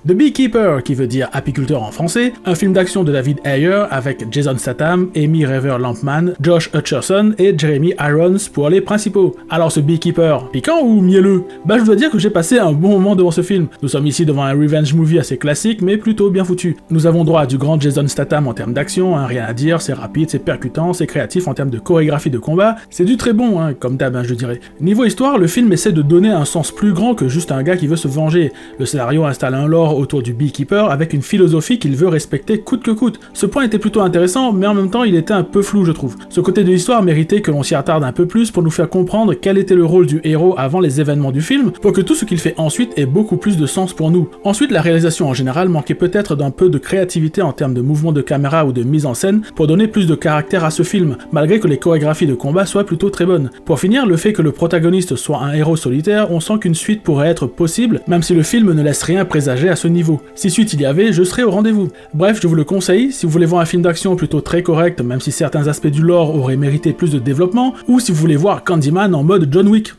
The Beekeeper, qui veut dire apiculteur en français, un film d'action de David Ayer avec Jason Statham, Amy Rever Lampman, Josh Hutcherson et Jeremy Irons pour les principaux. Alors ce Beekeeper, piquant ou mielleux? Bah je dois dire que j'ai passé un bon moment devant ce film. Nous sommes ici devant un revenge movie assez classique mais plutôt bien foutu. Nous avons droit à du grand Jason Statham en termes d'action, hein, rien à dire, c'est rapide, c'est percutant, c'est créatif en termes de chorégraphie de combat, c'est du très bon, hein, comme d'hab, hein, je dirais. Niveau histoire, le film essaie de donner un sens plus grand que juste un gars qui veut se venger. Le scénario installe un lore autour du Beekeeper avec une philosophie qu'il veut respecter coûte que coûte. Ce point était plutôt intéressant, mais en même temps il était un peu flou je trouve. Ce côté de l'histoire méritait que l'on s'y attarde un peu plus pour nous faire comprendre quel était le rôle du héros avant les événements du film, pour que tout ce qu'il fait ensuite ait beaucoup plus de sens pour nous. Ensuite, la réalisation en général manquait peut-être d'un peu de créativité en termes de mouvement de caméra ou de mise en scène pour donner plus de caractère à ce film, malgré que les chorégraphies de combat soient plutôt très bonnes. Pour finir, le fait que le protagoniste soit un héros solitaire, on sent qu'une suite pourrait être possible, même si le film ne laisse rien présager à ce niveau. Si suite il y avait, je serais au rendez-vous. Bref, je vous le conseille, si vous voulez voir un film d'action plutôt très correct, même si certains aspects du lore auraient mérité plus de développement, ou si vous voulez voir Candyman en mode John Wick.